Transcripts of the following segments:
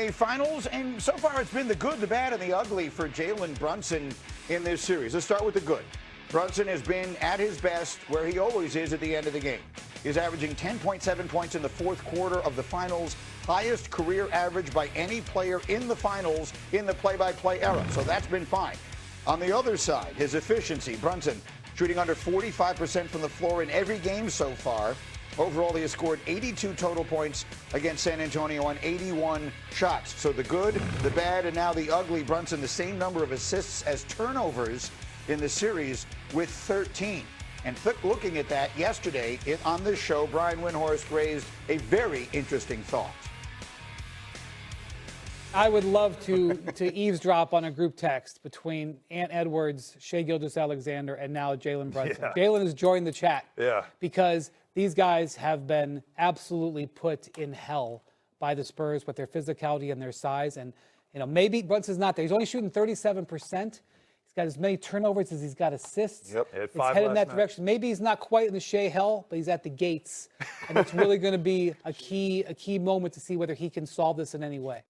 NBA Finals, and so far it's been the good, the bad, and the ugly for Jalen Brunson in this series. Let's start with the good. Brunson has been at his best where he always is at the end of the game. He's averaging 10.7 points in the fourth quarter of the Finals, highest career average by any player in the Finals in the play-by-play era. So that's been fine. On the other side, his efficiency, Brunson shooting under 45% from the floor in every game so far. Overall, he has scored 82 total points against San Antonio on 81 shots. So the good, the bad, and now the ugly. Brunson, the same number of assists as turnovers in the series with 13. And looking at that yesterday on this show, Brian Windhorst raised a very interesting thought. I would love to eavesdrop on a group text between Ant Edwards, Shai Gilgeous-Alexander, and now Jalen Brunson. Yeah. Jalen has joined the chat because these guys have been absolutely put in hell by the Spurs with their physicality and their size. And, you know, maybe Brunson's not there. He's only shooting 37%. He's got as many turnovers as he's got assists. Yep. It's headed in that direction. Maybe he's not quite in the Shai hell, but he's at the gates. And it's really going to be a key moment to see whether he can solve this in any way.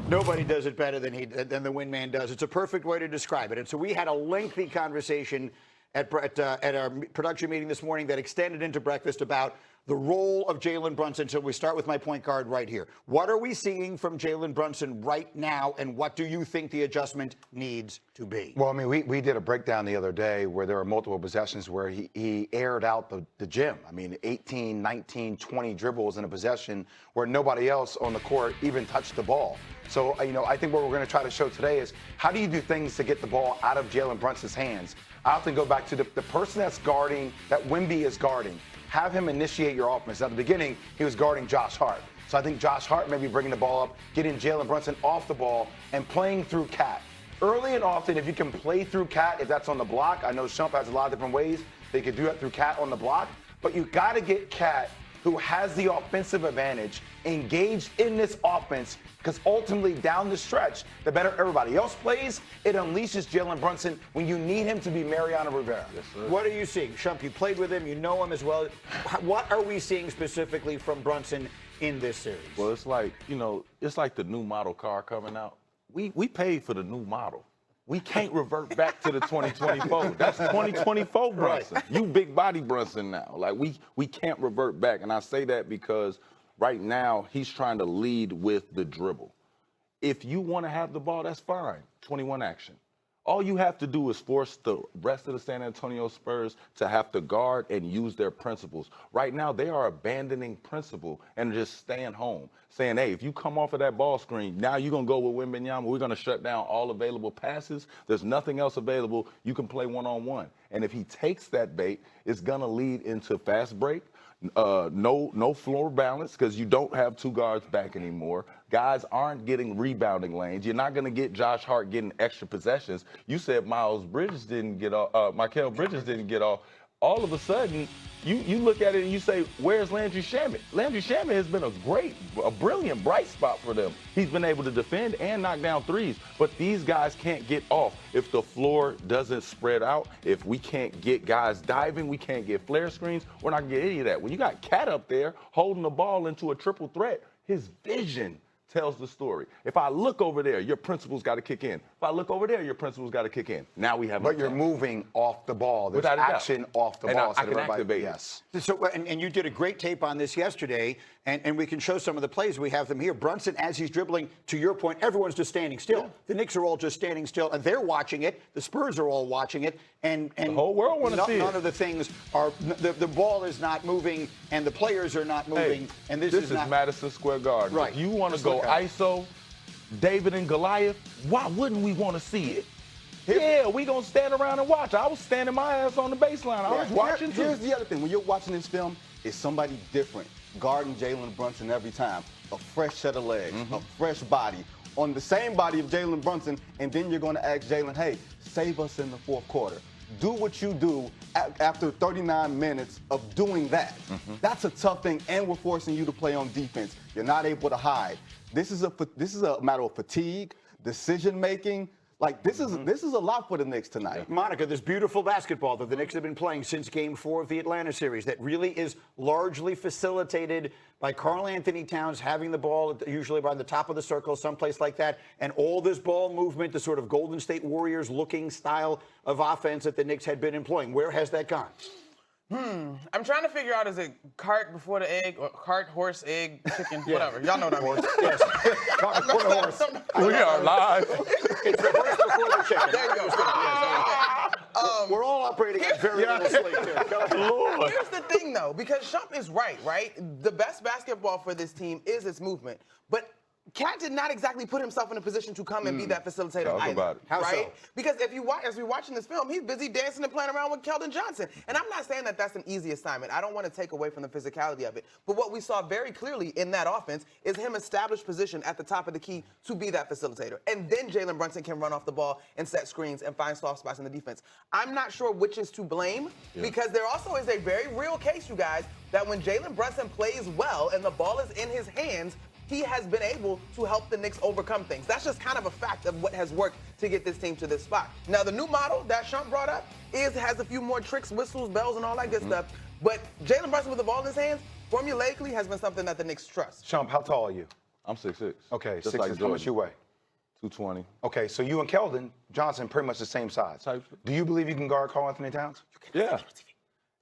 Nobody does it better than the Windman does. It's a perfect way to describe it. And so we had a lengthy conversation at our production meeting this morning that extended into breakfast about the role of Jalen Brunson. So we start with my point guard right here. What are we seeing from Jalen Brunson right now, and what do you think the adjustment needs to be? Well, I mean, we did a breakdown the other day where there were multiple possessions where he aired out the gym. I mean, 18, 19, 20 dribbles in a possession where nobody else on the court even touched the ball. So, you know, I think what we're going to try to show today is how do you do things to get the ball out of Jalen Brunson's hands? I often go back to the person that's guarding, that Wemby is guarding. Have him initiate your offense. At the beginning, he was guarding Josh Hart. So I think Josh Hart may be bringing the ball up, getting Jalen Brunson off the ball, and playing through Cat. Early and often, if you can play through Cat, if that's on the block, I know Shumpert has a lot of different ways they could do that through Cat on the block, but you got to get Cat, who has the offensive advantage, engaged in this offense, because ultimately down the stretch, the better everybody else plays, it unleashes Jalen Brunson when you need him to be Mariano Rivera. Yes, sir. What are you seeing? Shump, you played with him, you know him as well. What are we seeing specifically from Brunson in this series? Well, it's like, you know, it's like the new model car coming out. We paid for the new model. We can't revert back to the 2024. That's 2024 Brunson. Right. You big body Brunson now. Like, we can't revert back. And I say that because right now he's trying to lead with the dribble. If you want to have the ball, that's fine. 21 action. All you have to do is force the rest of the San Antonio Spurs to have to guard and use their principles. Right now, they are abandoning principle and just staying home, saying, hey, if you come off of that ball screen, now you're going to go with Wembanyama. We're going to shut down all available passes. There's nothing else available. You can play one-on-one. And if he takes that bait, it's going to lead into fast break. No floor balance because you don't have two guards back anymore. Guys aren't getting rebounding lanes. You're not going to get Josh Hart getting extra possessions. You said Miles Bridges didn't get off. Mikal Bridges didn't get off. All of a sudden, you look at it and you say, where's Landry Shamet? Landry Shamet has been a brilliant, bright spot for them. He's been able to defend and knock down threes, but these guys can't get off. If the floor doesn't spread out, if we can't get guys diving, we can't get flare screens, we're not going to get any of that. When you got Cat up there holding the ball into a triple threat, his vision tells the story. If I look over there, your principles got to kick in. If I look over there, your principles got to kick in. Now we have. But you're moving off the ball. There's action off the ball. I can activate. Yes. So, and you did a great tape on this yesterday, and we can show some of the plays. We have them here. Brunson, as he's dribbling, to your point, everyone's just standing still. Yeah. The Knicks are all just standing still, and they're watching it. The Spurs are all watching it, and the whole world want to see it. None of the things are. The ball is not moving, and the players are not moving. Hey, and this is not, Madison Square Garden. Right. If you want to go ISO, David and Goliath, why wouldn't we want to see it? Yeah, we gonna stand around and watch. I was standing my ass on the baseline. I was watching too. Here's the other thing. When you're watching this film, it's somebody different guarding Jalen Brunson every time. A fresh set of legs, a fresh body, on the same body of Jalen Brunson, and then you're going to ask Jalen, hey, save us in the fourth quarter. Do what you do after 39 minutes of doing that. That's a tough thing, and we're forcing you to play on defense. You're not able to hide. This is a matter of fatigue, decision-making. Like, this is a lot for the Knicks tonight. Monica, this beautiful basketball that the Knicks have been playing since Game 4 of the Atlanta series that really is largely facilitated by Karl Anthony Towns having the ball usually by the top of the circle, someplace like that, and all this ball movement, the sort of Golden State Warriors-looking style of offense that the Knicks had been employing. Where has that gone? I'm trying to figure out, is it cart before the egg, or cart, horse, egg, chicken, whatever. Y'all know what I mean. Yes. Cart before the horse. We are live. It's reverse before the chicken. There you go. We're all operating at very little sleep here. Go ahead. Lord. Here's the thing, though, because Shump is right? The best basketball for this team is its movement. But Cat did not exactly put himself in a position to come and be that facilitator Talk either. about it. How right? so? Because if you watch, as we're watching this film, he's busy dancing and playing around with Keldon Johnson. And I'm not saying that that's an easy assignment. I don't want to take away from the physicality of it. But what we saw very clearly in that offense is him establish position at the top of the key to be that facilitator. And then Jalen Brunson can run off the ball and set screens and find soft spots in the defense. I'm not sure which is to blame because there also is a very real case, you guys, that when Jalen Brunson plays well and the ball is in his hands, he has been able to help the Knicks overcome things. That's just kind of a fact of what has worked to get this team to this spot. Now, the new model that Shump brought up has a few more tricks, whistles, bells, and all that good stuff. But Jalen Brunson with the ball in his hands, formulaically, has been something that the Knicks trust. Shump, how tall are you? I'm 6'6". Okay, Just 6'6". like How much Jordan. you weigh? 220. Okay, so you and Keldon Johnson pretty much the same size. Do you believe you can guard Karl Anthony Towns? Yeah.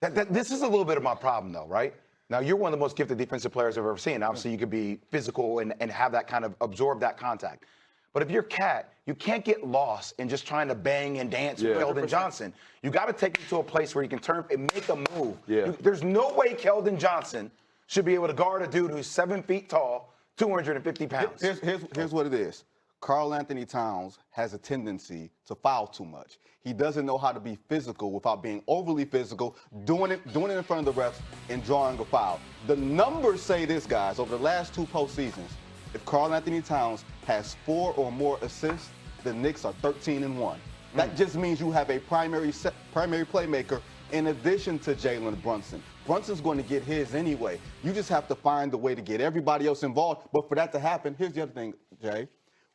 This is a little bit of my problem, though, right? Now, you're one of the most gifted defensive players I've ever seen. Obviously, you could be physical and have that kind of absorb that contact. But if you're Cat, you can't get lost in just trying to bang and dance with Keldon Johnson. You got to take it to a place where you can turn and make a move. Yeah. There's no way Keldon Johnson should be able to guard a dude who's 7 feet tall, 250 pounds. Here's what it is. Karl Anthony Towns has a tendency to foul too much. He doesn't know how to be physical without being overly physical, doing it in front of the refs and drawing a foul. The numbers say this, guys, over the last 2 postseasons, if Karl Anthony Towns has 4 or more assists, the Knicks are 13-1. That just means you have a primary playmaker in addition to Jalen Brunson. Brunson's going to get his anyway. You just have to find the way to get everybody else involved. But for that to happen, here's the other thing, Jay.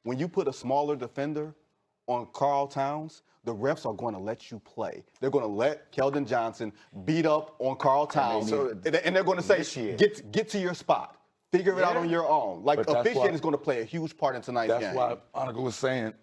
When you put a smaller defender on Karl Towns, the refs are going to let you play. They're going to let Keldon Johnson beat up on Karl Towns, and they're going to say, get to your spot. Figure it out on your own. Like, officiating is going to play a huge part in tonight's game. That's why Monica was saying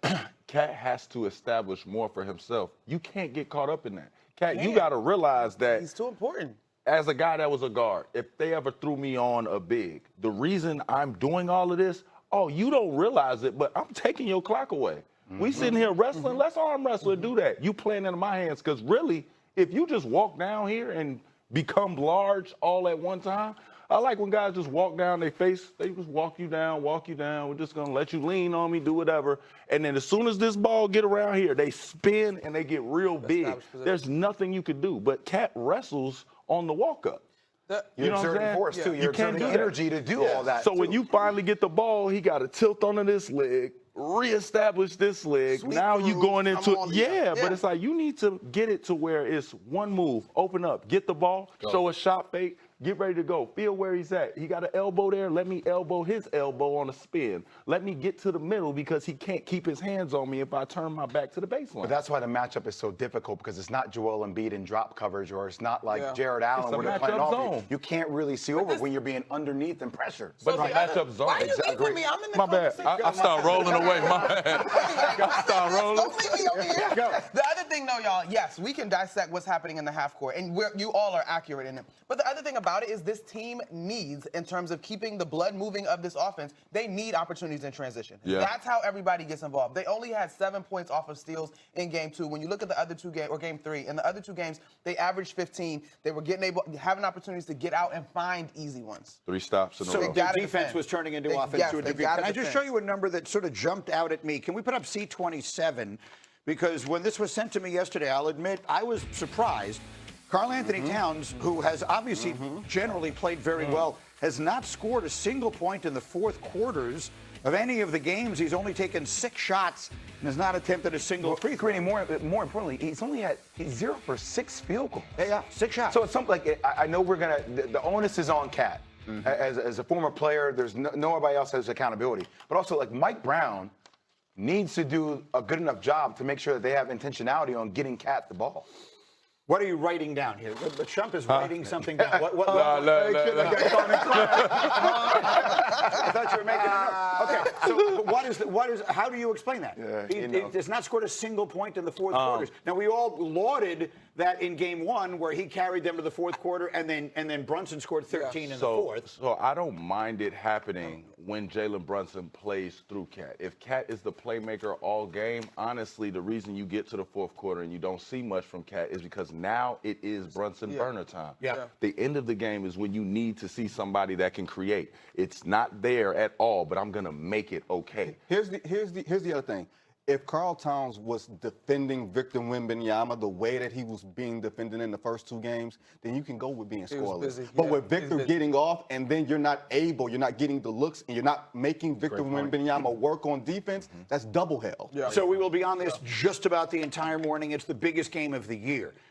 Cat has to establish more for himself. You can't get caught up in that. Cat, you got to realize that He's too important. as a guy that was a guard, if they ever threw me on a big, the reason I'm doing all of this, you don't realize it, but I'm taking your clock away. We sitting here wrestling, let's arm wrestle and do that. You playing into my hands, because really, if you just walk down here and become large all at one time, I like when guys just walk down their face, they just walk you down, we're just gonna let you lean on me, do whatever. And then as soon as this ball get around here, they spin and they get real big. There's nothing you could do, but Cat wrestles on the walk up. You're exerting force, too. You're exerting energy to do all that. So when you finally get the ball, he got to tilt onto this leg, reestablish this leg. Sweep now you through, going into I'm on but it's like you need to get it to where it's one move, open up, get the ball, show a shot fake, get ready to go. Feel where he's at. He got an elbow there. Let me elbow his elbow on a spin. Let me get to the middle because he can't keep his hands on me if I turn my back to the baseline. But that's why the matchup is so difficult, because it's not Joel Embiid in drop coverage, or it's not like Jared Allen where they're playing off you. You can't really see over when you're being underneath and pressure. But the matchup zone. Why you leaving me? I'm in the My bad. I start rolling away. My bad. I start rolling. Don't leave me over here. The other thing, though, y'all, yes, we can dissect what's happening in the half court, and you all are accurate in it. But the other thing about it is this team needs, in terms of keeping the blood moving of this offense, they need opportunities in transition. Yeah. That's how everybody gets involved. They only had 7 points off of steals in game 2. When you look at the other 2 games, or game 3, in the other 2 games, they averaged 15. They were having opportunities to get out and find easy ones. 3 stops in a So row. the gotta defense defend. was turning into They- offense yes, to a they degree. gotta Can I just defend. show you a number that sort of jumped out at me? Can we put up C27? Because when this was sent to me yesterday, I'll admit I was surprised. Karl Anthony Towns, who has obviously generally played very well, has not scored a single point in the fourth quarters of any of the games. He's only taken 6 shots and has not attempted a single free throw. More importantly, he's 0 for 6 field goals. Yeah, 6 shots. So it's something like, I know the onus is on Cat. As a former player, there's nobody else has accountability. But also, like, Mike Brown needs to do a good enough job to make sure that they have intentionality on getting Cat the ball. What are you writing down here? But Shump is writing something down. What, No, no. I thought you were making a note. Okay, so but what is how do you explain that? He has not scored a single point in the fourth quarters. Now we all lauded that in game one where he carried them to the fourth quarter and then Brunson scored 13 in the fourth. So I don't mind it happening when Jalen Brunson plays through Cat. If Cat is the playmaker all game, honestly, the reason you get to the fourth quarter and you don't see much from Cat is because now it is Brunson burner time. Yeah. The end of the game is when you need to see somebody that can create. It's not there at all, but I'm gonna make it okay. Here's the other thing. If Karl Towns was defending Victor Wembanyama the way that he was being defended in the first two games, then you can go with being scoreless. busy. But Yeah, with Victor getting off and then you're not getting the looks and you're not making Victor Wembanyama work on defense, that's double hell. So we will be on this just about the entire morning. It's the biggest game of the year.